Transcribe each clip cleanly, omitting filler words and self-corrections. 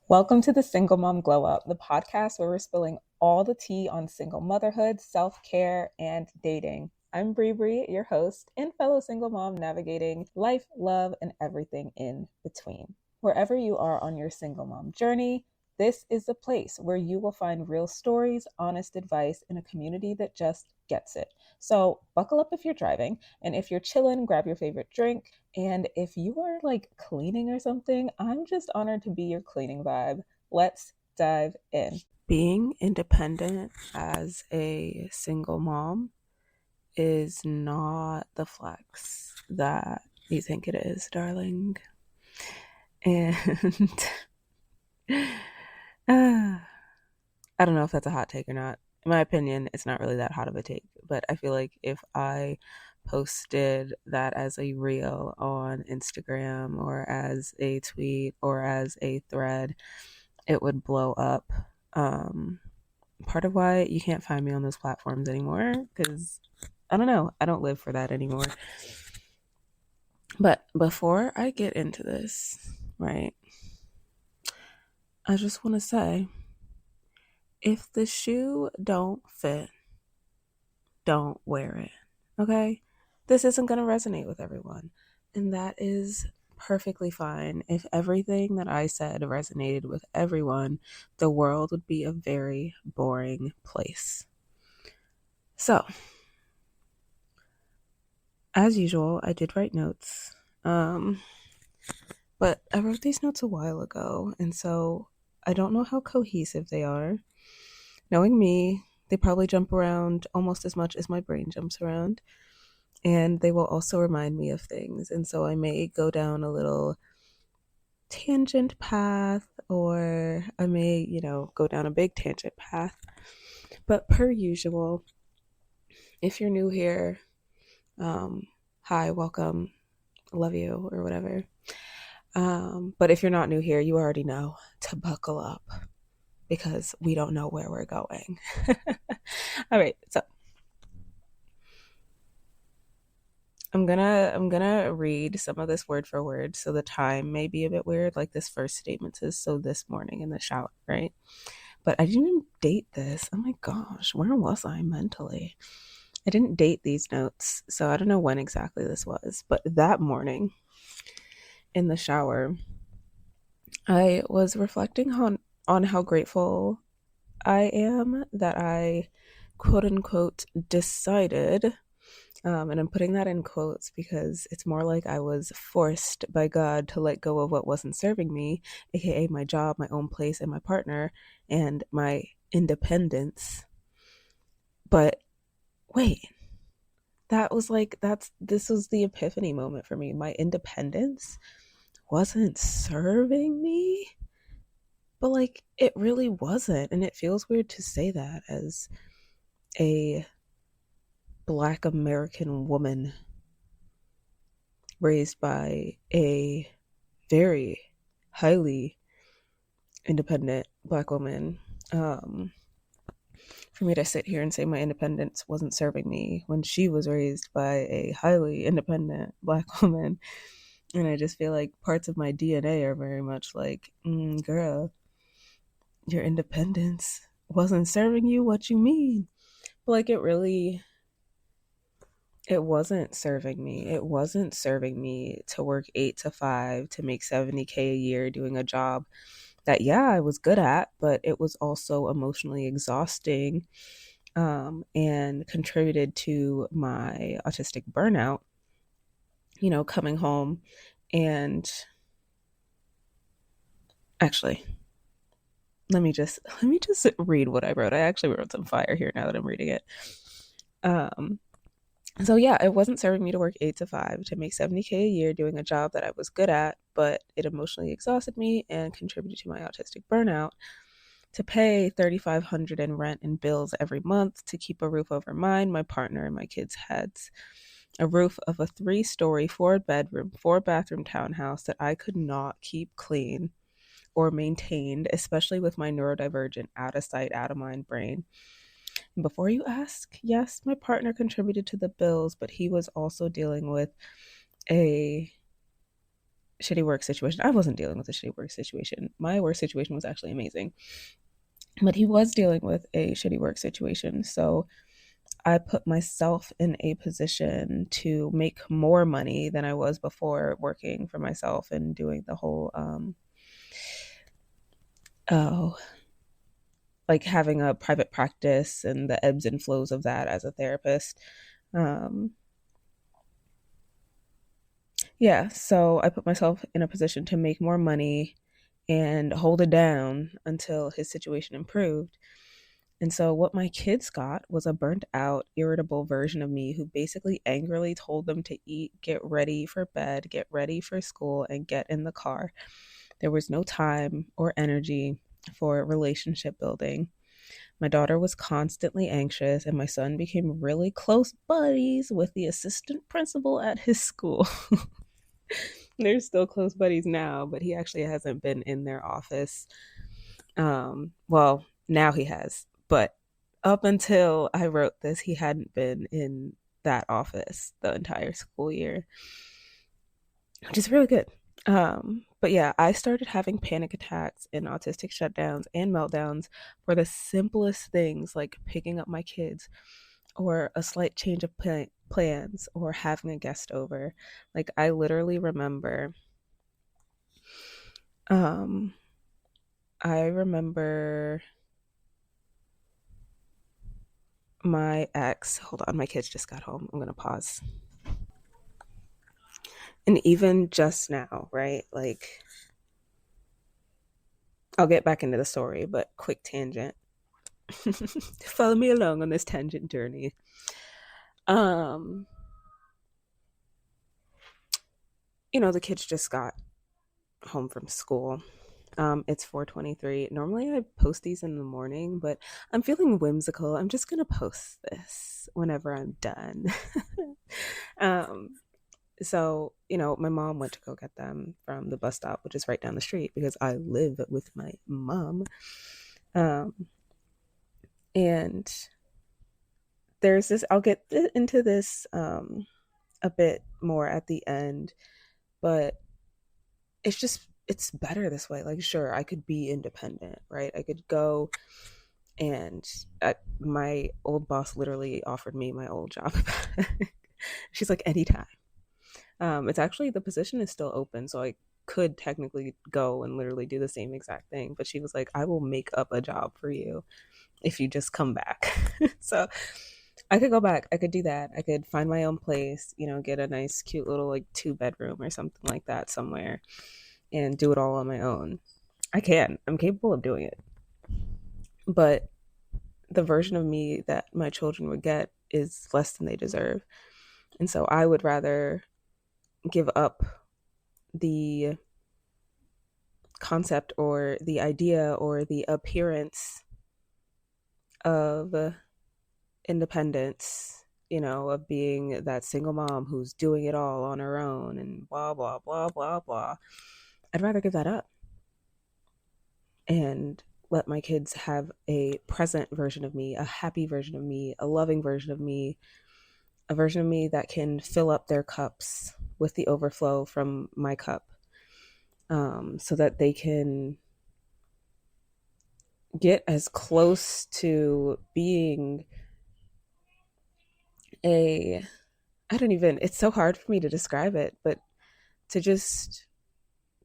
Welcome to the Single Mom Glow Up, the podcast where we're spilling all the tea on single motherhood, self care, and dating. I'm Bree, your host and fellow single mom navigating life, love, and everything in between. Wherever you are on your single mom journey, this is the place where you will find real stories, honest advice, and a community that just gets it. So, buckle up if you're driving, and if you're chilling, grab your favorite drink. And if you are like cleaning or something, I'm just honored to be your cleaning vibe. Let's dive in. Being independent as a single mom is not the flex that you think it is, darling. And I don't know if that's a hot take or not. In my opinion, it's not really that hot of a take, but I feel like if I posted that as a reel on Instagram or as a tweet or as a thread, it would blow up. Part of why you can't find me on those platforms anymore, because I don't know, I don't live for that anymore. But before I get into this, right, I just want to say, if the shoe don't fit, don't wear it. Okay? This isn't going to resonate with everyone. And that is perfectly fine. If everything that I said resonated with everyone, the world would be a very boring place. So, as usual, I did write notes. But I wrote these notes a while ago, and so I don't know how cohesive they are. Knowing me, they probably jump around almost as much as my brain jumps around. And they will also remind me of things. And so I may go down a little tangent path, or I may, go down a big tangent path. But per usual, if you're new here, hi, welcome, love you, or whatever. But if you're not new here, you already know to buckle up because we don't know where we're going. All right, so I'm gonna read some of this word for word, so the time may be a bit weird, like this first statement says, so this morning in the shower, right? But I didn't even date this. Oh my gosh, where was I mentally? I didn't date these notes, so I don't know when exactly this was, but that morning in the shower, I was reflecting on how grateful I am that I quote unquote decided, and I'm putting that in quotes because it's more like I was forced by God to let go of what wasn't serving me, aka my job, my own place, and my partner, and my independence. But wait, this was the epiphany moment for me. My independence wasn't serving me, but like it really wasn't. And it feels weird to say that as a Black American woman raised by a very highly independent Black woman. For me to sit here and say my independence wasn't serving me when she was raised by a highly independent Black woman. And I just feel like parts of my DNA are very much like, girl, your independence wasn't serving you. What you mean? But like it wasn't serving me. It wasn't serving me to work 8 to 5 to make 70K a year doing a job that, yeah, I was good at, but it was also emotionally exhausting, and contributed to my autistic burnout, coming home. And actually, let me just read what I wrote. I actually wrote some fire here now that I'm reading it. So yeah, it wasn't serving me to work 8 to 5 to make 70K a year doing a job that I was good at, but it emotionally exhausted me and contributed to my autistic burnout. To pay $3,500 in rent and bills every month, to keep a roof over mine, my partner, and my kids' heads. A roof of a 3-story, 4-bedroom, 4-bathroom townhouse that I could not keep clean or maintained, especially with my neurodivergent, out of sight, out of mind brain. And before you ask, yes, my partner contributed to the bills, but he was also dealing with a shitty work situation. I wasn't dealing with a shitty work situation. My work situation was actually amazing, but he was dealing with a shitty work situation. So I put myself in a position to make more money than I was before working for myself and doing the whole oh, like having a private practice and the ebbs and flows of that as a therapist. Um, yeah, so I put myself in a position to make more money and hold it down until his situation improved. And so, what my kids got was a burnt out, irritable version of me who basically angrily told them to eat, get ready for bed, get ready for school, and get in the car. There was no time or energy for relationship building. My daughter was constantly anxious, and my son became really close buddies with the assistant principal at his school. They're still close buddies now, but he actually hasn't been in their office. Well, now he has, but up until I wrote this, he hadn't been in that office the entire school year, which is really good. But yeah, I started having panic attacks and autistic shutdowns and meltdowns for the simplest things like picking up my kids or a slight change of plans or having a guest over. Like I literally remember um I remember my ex, hold on, my kids just got home. I'm going to pause. And even just now, right? Like I'll get back into the story, but quick tangent. Follow me along on this tangent journey. Um, the kids just got home from school. It's 4:23. Normally I post these in the morning, but I'm feeling whimsical. I'm just gonna post this whenever I'm done. um, so, my mom went to go get them from the bus stop, which is right down the street because I live with my mom. Um, and there's this, I'll get into this a bit more at the end, but it's better this way. Like, sure, I could be independent, right? I could go and my old boss literally offered me my old job. She's like, anytime. It's actually, the position is still open, so I could technically go and literally do the same exact thing. But she was like, I will make up a job for you if you just come back. So I could go back. I could do that. I could find my own place, get a nice, cute little like 2 bedroom or something like that somewhere and do it all on my own. I can. I'm capable of doing it. But the version of me that my children would get is less than they deserve. And so I would rather give up the concept or the idea or the appearance of independence, of being that single mom who's doing it all on her own and blah, blah, blah, blah, blah. I'd rather give that up and let my kids have a present version of me, a happy version of me, a loving version of me, a version of me that can fill up their cups with the overflow from my cup, so that they can get as close to being a, I don't even, it's so hard for me to describe it, but to just,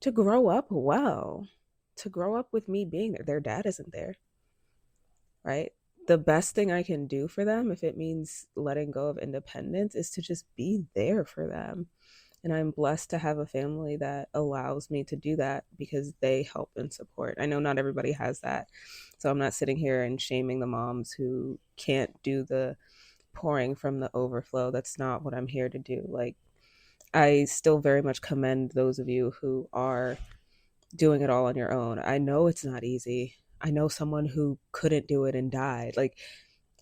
to grow up well, to grow up with me being there. Their dad isn't there, right? The best thing I can do for them, if it means letting go of independence, is to just be there for them. And I'm blessed to have a family that allows me to do that because they help and support. I know not everybody has that. So I'm not sitting here and shaming the moms who can't do the pouring from the overflow. That's not what I'm here to do. Like, I still very much commend those of you who are doing it all on your own. I know it's not easy. I know someone who couldn't do it and died. Like,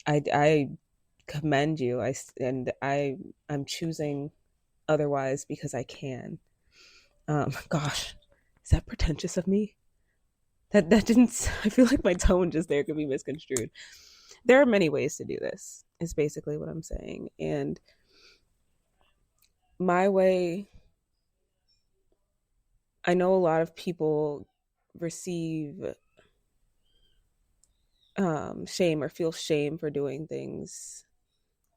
I commend you. I'm choosing otherwise because I can. Gosh, is that pretentious of me? That didn't. I feel like my tone just there could be misconstrued. There are many ways to do this. Is basically what I'm saying, and my way I know a lot of people receive shame or feel shame for doing things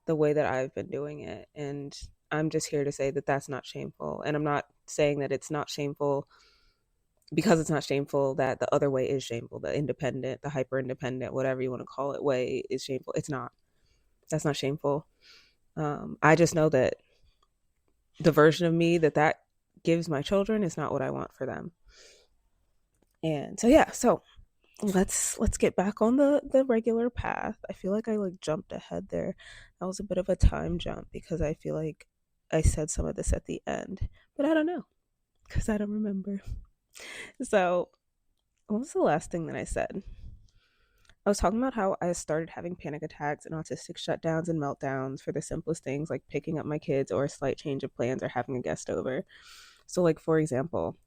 the way that I've been doing it. And I'm just here to say that that's not shameful. And I'm not saying that it's not shameful because it's not shameful that the other way is shameful. The independent, the hyper independent, whatever you want to call it, way is shameful. It's not. That's not shameful. I just know that the version of me that gives my children is not what I want for them. And so yeah, so let's get back on the regular path. I feel like I like jumped ahead there. That was a bit of a time jump because I feel like I said some of this at the end, but I don't know because I don't remember. So, what was the last thing that I said? I was talking about how I started having panic attacks and autistic shutdowns and meltdowns for the simplest things like picking up my kids or a slight change of plans or having a guest over. So, like, for example,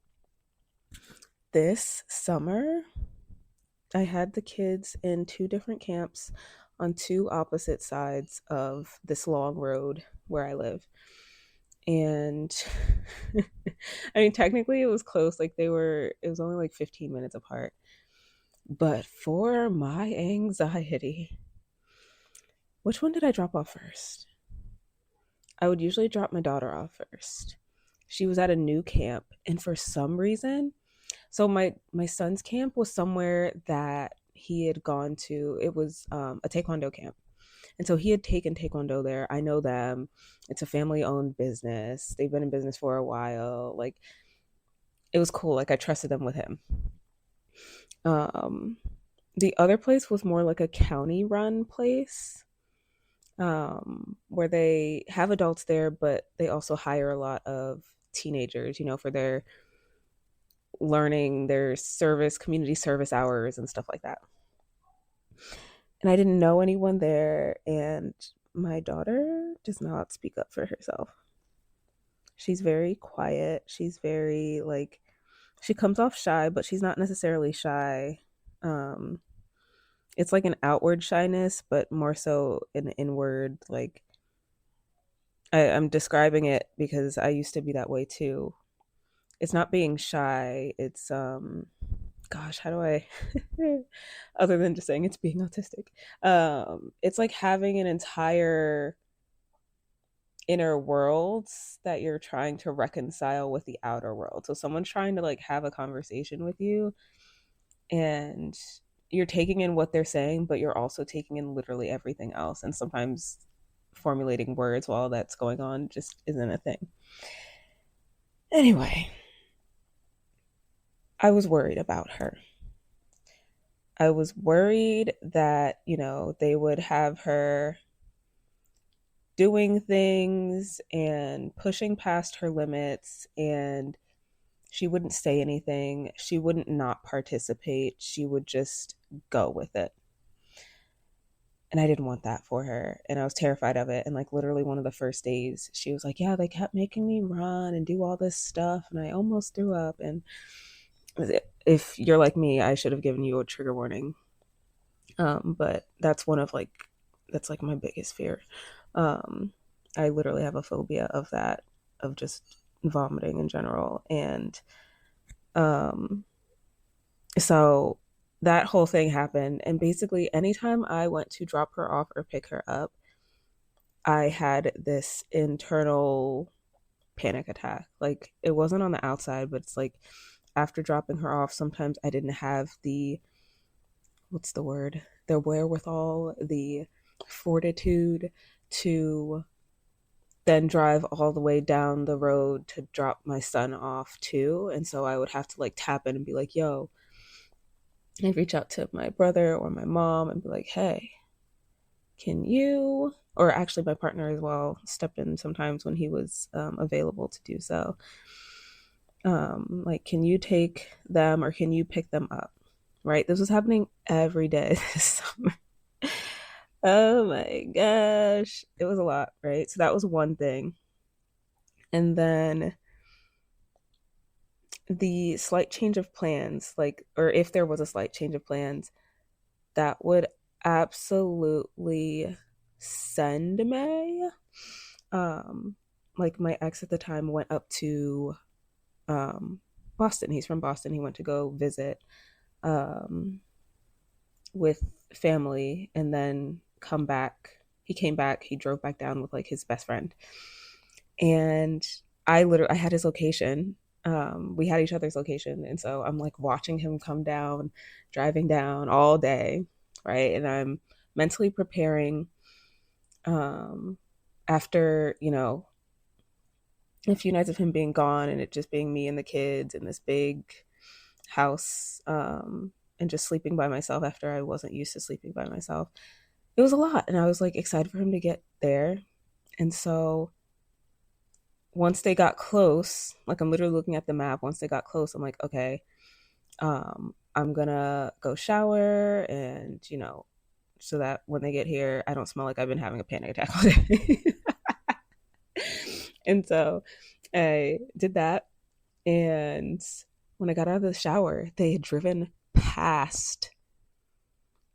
this summer, I had the kids in two different camps on two opposite sides of this long road where I live. And I mean, technically it was close. Like, it was only like 15 minutes apart. But for my anxiety, which one did I drop off first? I would usually drop my daughter off first. She was at a new camp, and for some reason, so my son's camp was somewhere that he had gone to. It was a taekwondo camp, and so he had taken taekwondo there. I know them. It's a family owned business. They've been in business for a while. Like, it was cool. Like, I trusted them with him. Um, the other place was more like a county run place, where they have adults there, but they also hire a lot of teenagers, for their learning, their service, community service hours, and stuff like that. And I didn't know anyone there, and my daughter does not speak up for herself. She's very quiet. She's very, like, she comes off shy, but she's not necessarily shy. Um, it's like an outward shyness, but more so an inward, like, I'm describing it because I used to be that way too. It's not being shy. It's gosh, how do I other than just saying it's being autistic. It's like having an entire inner worlds that you're trying to reconcile with the outer world. So someone's trying to like have a conversation with you and you're taking in what they're saying, but you're also taking in literally everything else. And sometimes formulating words while that's going on just isn't a thing. Anyway, I was worried about her. I was worried that, they would have her doing things and pushing past her limits and she wouldn't say anything. She wouldn't not participate. She would just go with it. And I didn't want that for her. And I was terrified of it. And like literally one of the first days, she was like, yeah, they kept making me run and do all this stuff. And I almost threw up. And if you're like me, I should have given you a trigger warning. But that's that's like my biggest fear. I literally have a phobia of that, of just vomiting in general. And so that whole thing happened. And basically, anytime I went to drop her off or pick her up, I had this internal panic attack. Like, it wasn't on the outside, but it's like after dropping her off, sometimes I didn't have what's the word? The wherewithal, the fortitude to then drive all the way down the road to drop my son off too. And so I would have to like tap in and be like, yo, I'd reach out to my brother or my mom and be like, hey, can you, or actually my partner as well, stepped in sometimes when he was available to do so. Like, can you take them or can you pick them up? Right? This was happening every day this summer. Oh my gosh. It was a lot, right? So that was one thing. And then the slight change of plans, like, or if there was a slight change of plans, that would absolutely send me. Um, like my ex at the time went up to Boston. He's from Boston. He went to go visit um, with family and then come back. He came back. He drove back down with like his best friend, and I had his location. We had each other's location, and so I'm like watching him come down, driving down all day, right? And I'm mentally preparing um, after a few nights of him being gone and it just being me and the kids in this big house, and just sleeping by myself after I wasn't used to sleeping by myself. It was a lot, and I was like excited for him to get there. And so once they got close, like I'm literally looking at the map. Once they got close, I'm like, okay, I'm gonna go shower, and so that when they get here, I don't smell like I've been having a panic attack all day. And so I did that. And when I got out of the shower, they had driven past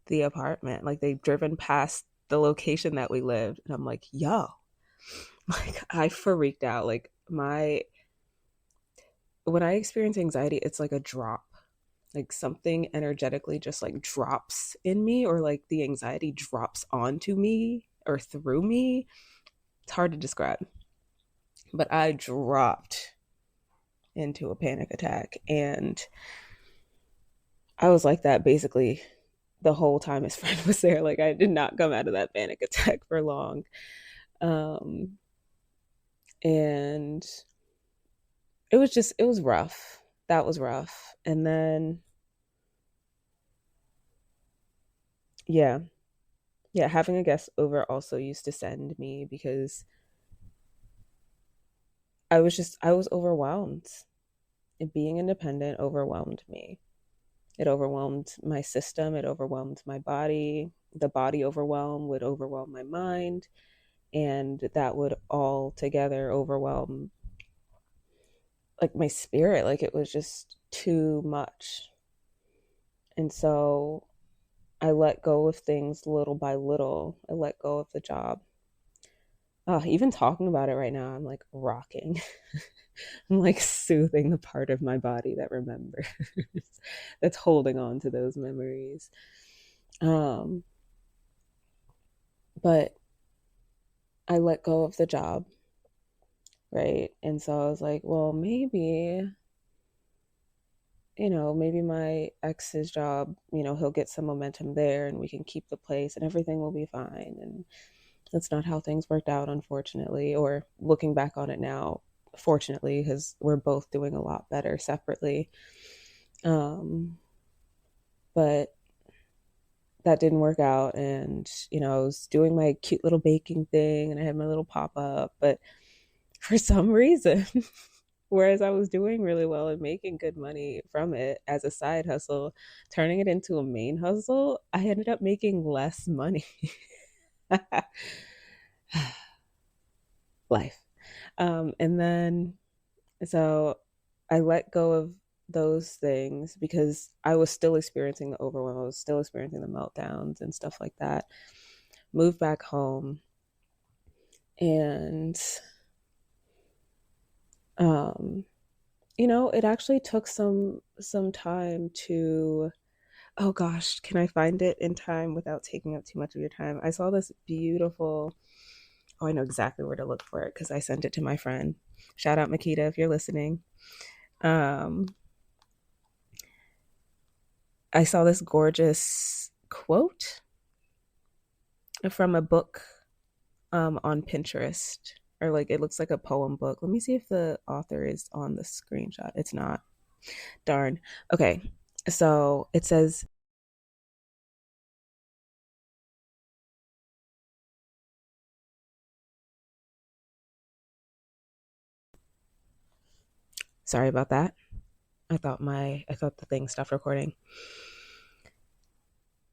the apartment. Like they'd driven past the location that we lived. And I'm like, yo, like I freaked out. Like when I experience anxiety, it's like a drop. Like something energetically just like drops in me, or like the anxiety drops onto me or through me. It's hard to describe. But I dropped into a panic attack, and I was like that basically the whole time his friend was there. Like I did not come out of that panic attack for long. Um and it was rough. That was rough. And then yeah. Yeah, having a guest over also used to send me because I was overwhelmed. And being independent overwhelmed me. It overwhelmed my system, it overwhelmed my body. The body overwhelm would overwhelm my mind, and that would all together overwhelm like my spirit. Like it was just too much. And so I let go of things little by little. I let go of the job. Even talking about it right now, I'm like rocking. I'm like soothing the part of my body that remembers, that's holding on to those memories. Um, but I let go of the job, right? And so I was like, well, maybe my ex's job, he'll get some momentum there and we can keep the place and everything will be fine. And that's not how things worked out, unfortunately, or looking back on it now, fortunately, because we're both doing a lot better separately. But that didn't work out. And, I was doing my cute little baking thing and I had my little pop up. But for some reason, whereas I was doing really well and making good money from it as a side hustle, turning it into a main hustle, I ended up making less money. Life. And then, so I let go of those things because I was still experiencing the overwhelm. I was still experiencing the meltdowns and stuff like that. Moved back home, and um it actually took some time to, oh gosh, can I find it in time without taking up too much of your time? I saw this beautiful, oh, I know exactly where to look for it because I sent it to my friend. Shout out Makita if you're listening. um I saw this gorgeous quote from a book on Pinterest, or like it looks like a poem book. Let me see if the author is on the screenshot. It's not. Darn. Okay. So it says, sorry about that. I thought the thing stopped recording.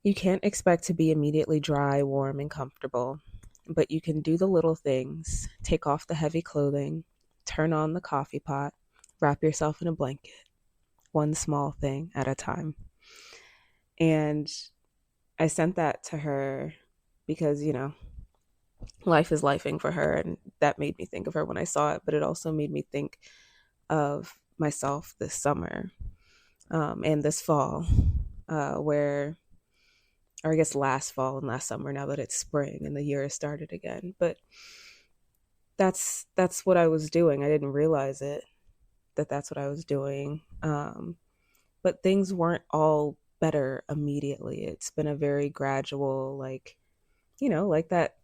You can't expect to be immediately dry, warm, and comfortable, but you can do the little things. Take off the heavy clothing, turn on the coffee pot, wrap yourself in a blanket, one small thing at a time. And I sent that to her because, life is lifing for her. And that made me think of her when I saw it. But it also made me think of myself this summer, and this fall, where, or I guess last fall and last summer, now that it's spring and the year has started again. But that's what I was doing. I didn't realize it, that that's what I was doing. But things weren't all better immediately. It's been a very gradual, like, like that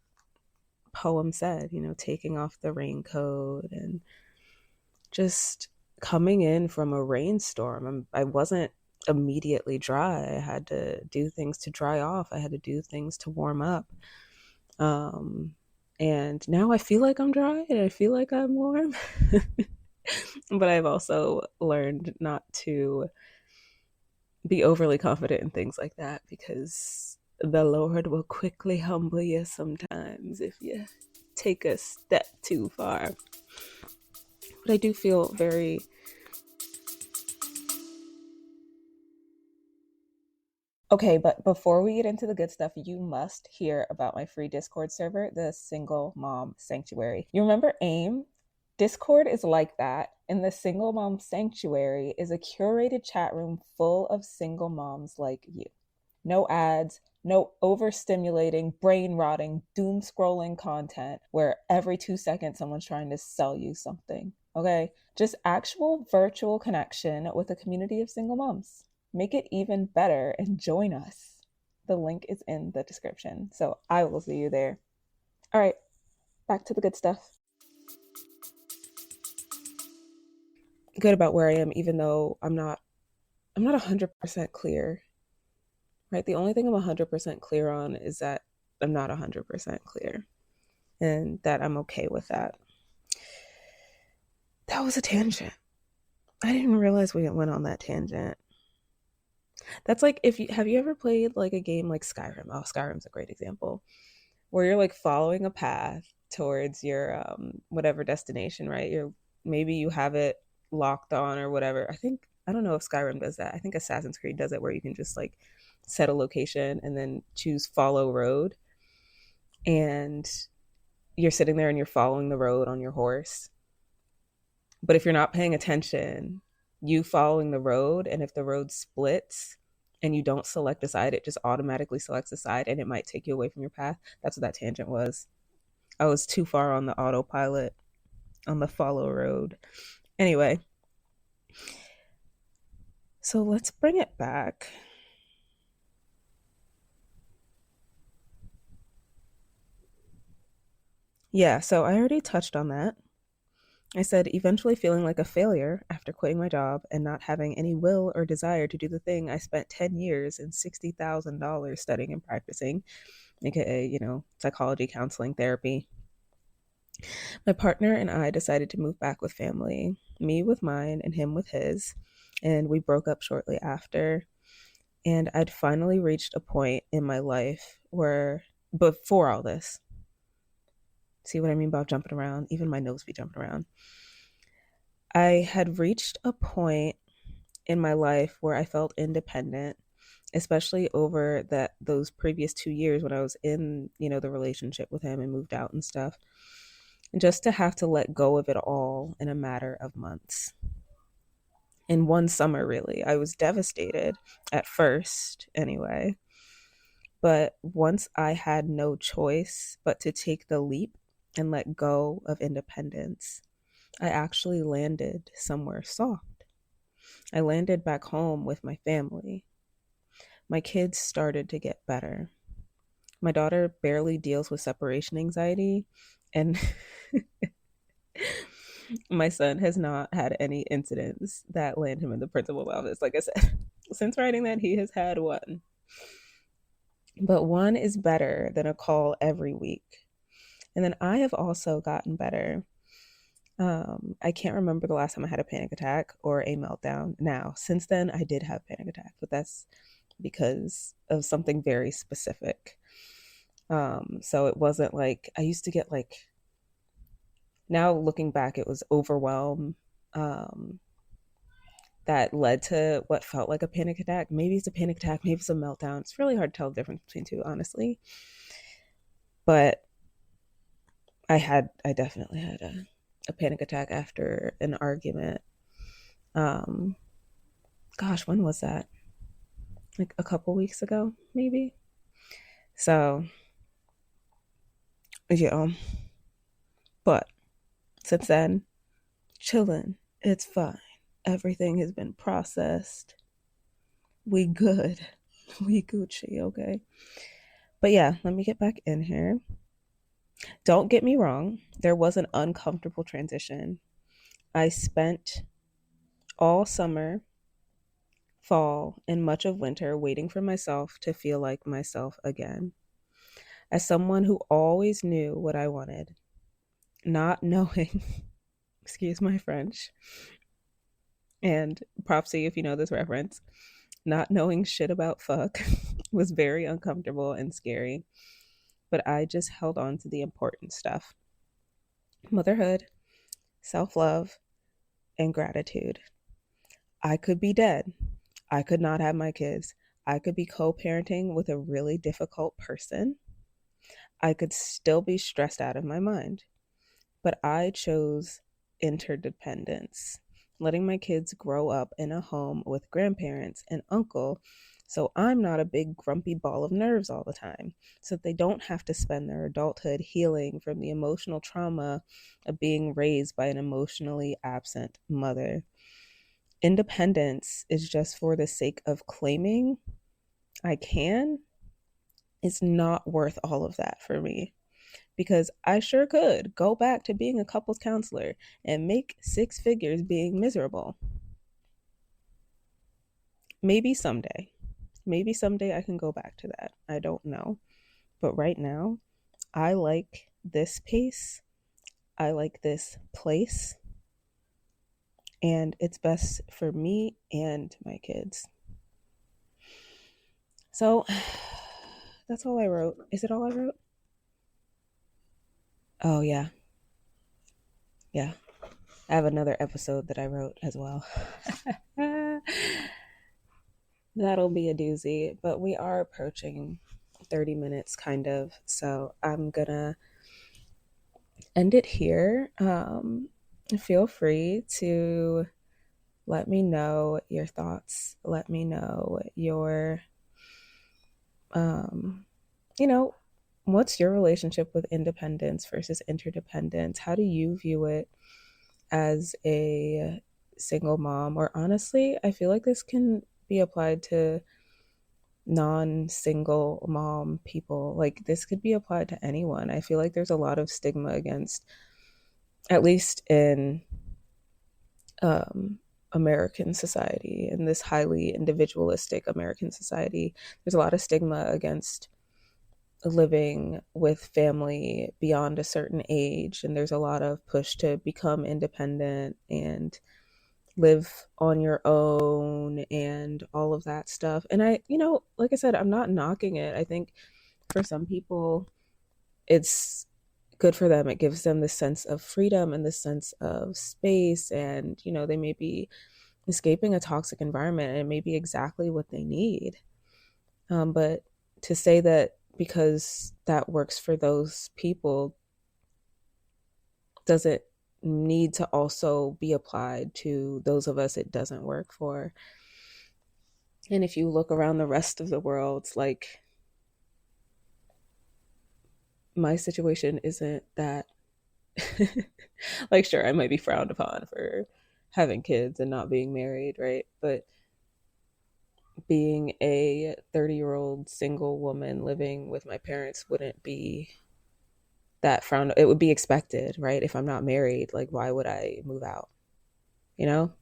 poem said, taking off the raincoat and just coming in from a rainstorm. I wasn't immediately dry. I had to do things to dry off. I had to do things to warm up. Um, and now I feel like I'm dry and I feel like I'm warm. But I've also learned not to be overly confident in things like that, because the Lord will quickly humble you sometimes if you take a step too far. But I do feel very. Okay, but before we get into the good stuff, you must hear about my free Discord server, the Single Mom Sanctuary. You remember AIM? Discord is like that, and the Single Mom Sanctuary is a curated chat room full of single moms like you. No ads, no overstimulating, brain rotting, doom scrolling content where every 2 seconds someone's trying to sell you something. Okay? Just actual virtual connection with a community of single moms. Make it even better and join us. The link is in the description. So I will see you there. All right, back to the good stuff. Good about where I am, even though I'm not 100% clear. Right? The only thing I'm 100% clear on is that I'm not 100% clear, and that I'm okay with that. That was a tangent. I didn't realize we went on that tangent. That's like, if you have you ever played like a game like Skyrim? Oh, Skyrim's a great example, where you're like following a path towards your whatever destination, right? Maybe you have it locked on or whatever. I don't know if Skyrim does that. I think Assassin's Creed does it, where you can just like set a location and then choose follow road, and you're sitting there and you're following the road on your horse. But if you're not paying attention, you following the road, and if the road splits and you don't select a side, it just automatically selects a side and it might take you away from your path. That's what that tangent was. I was too far on the autopilot on the follow road. Anyway, so let's bring it back. Yeah, so I already touched on that. I said eventually feeling like a failure after quitting my job and not having any will or desire to do the thing I spent 10 years and $60,000 studying and practicing, aka, psychology, counseling, therapy. My partner and I decided to move back with family, me with mine and him with his, and we broke up shortly after. And I'd finally reached a point in my life where, before all this, see what I mean about jumping around? Even my nose be jumping around. I had reached a point in my life where I felt independent, especially over those previous 2 years when I was in, the relationship with him and moved out and stuff. And just to have to let go of it all in a matter of months. In one summer, really. I was devastated at first, anyway. But once I had no choice but to take the leap and let go of independence, I actually landed somewhere soft. I landed back home with my family. My kids started to get better. My daughter barely deals with separation anxiety, and my son has not had any incidents that land him in the principal's office. Like I said, since writing that, he has had one. But one is better than a call every week. And then I have also gotten better. I can't remember the last time I had a panic attack or a meltdown. Now, since then, I did have a panic attack, but that's because of something very specific. So it wasn't like I used to get like, now looking back, it was overwhelm that led to what felt like a panic attack. Maybe it's a panic attack, maybe it's a meltdown. It's really hard to tell the difference between two, honestly. But I definitely had a panic attack after an argument. Um, gosh, when was that? Like a couple weeks ago, maybe. So, yeah. But since then, chilling. It's fine. Everything has been processed. We good. We Gucci, okay? But yeah, let me get back in here. Don't get me wrong, there was an uncomfortable transition. I spent all summer, fall, and much of winter waiting for myself to feel like myself again. As someone who always knew what I wanted, not knowing, excuse my French, and propsy if you know this reference, not knowing shit about fuck was very uncomfortable and scary. But I just held on to the important stuff: motherhood, self love, and gratitude. I could be dead. I could not have my kids. I could be co parenting with a really difficult person. I could still be stressed out of my mind. But I chose interdependence, letting my kids grow up in a home with grandparents and uncle, so I'm not a big grumpy ball of nerves all the time, so they don't have to spend their adulthood healing from the emotional trauma of being raised by an emotionally absent mother. Independence is just for the sake of claiming I can. It's not worth all of that for me, because I sure could go back to being a couples counselor and make six figures being miserable. Maybe someday. Maybe someday I can go back to that. I don't know. But right now, I like this pace. I like this place. And it's best for me and my kids. So that's all I wrote. Is it all I wrote? Oh, yeah. Yeah. I have another episode that I wrote as well. That'll be a doozy, but we are approaching 30 minutes kind of. So I'm gonna end it here. Feel free to let me know your thoughts. Let me know your, um, you know, what's your relationship with independence versus interdependence? How do you view it as a single mom? Or honestly, I feel like this can be applied to non-single mom people. Like this could be applied to anyone. I feel like there's a lot of stigma against, at least in um American society, in this highly individualistic American society, there's a lot of stigma against living with family beyond a certain age, and there's a lot of push to become independent and live on your own and all of that stuff. And I, like I said, I'm not knocking it. I think for some people, it's good for them. It gives them this sense of freedom and this sense of space. And, they may be escaping a toxic environment and it may be exactly what they need. But to say that because that works for those people doesn't need to also be applied to those of us it doesn't work for. And if you look around the rest of the world, like my situation isn't that like sure, I might be frowned upon for having kids and not being married, right? But being a 30-year-old single woman living with my parents wouldn't be that frowned. It would be expected, right? If I'm not married, like why would I move out? You know?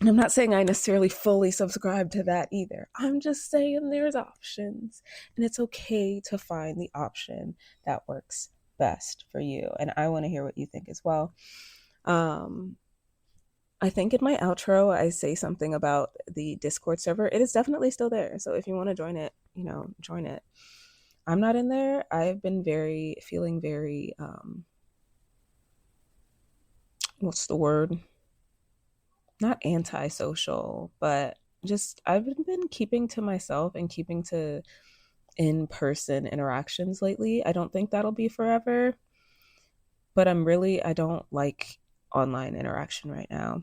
And I'm not saying I necessarily fully subscribe to that either. I'm just saying there's options, and it's okay to find the option that works best for you. And I want to hear what you think as well. Um, I think in my outro, I say something about the Discord server. It is definitely still there. So if you want to join it, join it. I'm not in there. I've been feeling very, what's the word? Not antisocial, but just I've been keeping to myself and keeping to in-person interactions lately. I don't think that'll be forever, but I don't like online interaction right now.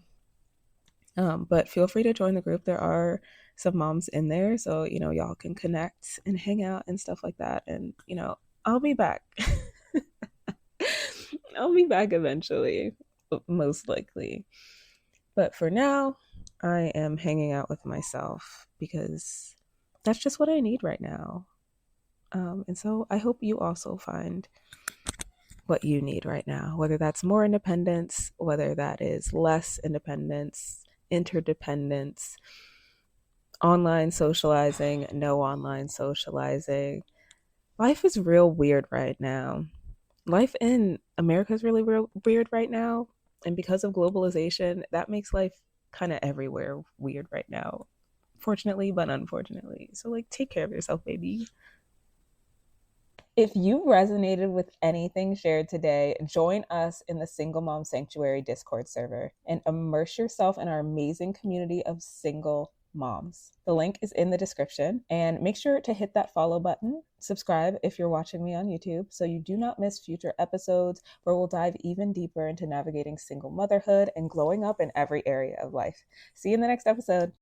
But feel free to join the group. There are some moms in there, so y'all can connect and hang out and stuff like that. And I'll be back. I'll be back eventually, most likely. But for now, I am hanging out with myself because that's just what I need right now. And so I hope you also find what you need right now, whether that's more independence, whether that is less independence, interdependence, online socializing, no online socializing. Life is real weird right now. Life in America is really real weird right now. And because of globalization, that makes life kind of everywhere weird right now. Fortunately, but unfortunately. So, like, take care of yourself, baby. If you resonated with anything shared today, join us in the Single Mom Sanctuary Discord server and immerse yourself in our amazing community of single moms. The link is in the description, and make sure to hit that follow button. Subscribe if you're watching me on YouTube so you do not miss future episodes where we'll dive even deeper into navigating single motherhood and glowing up in every area of life. See you in the next episode.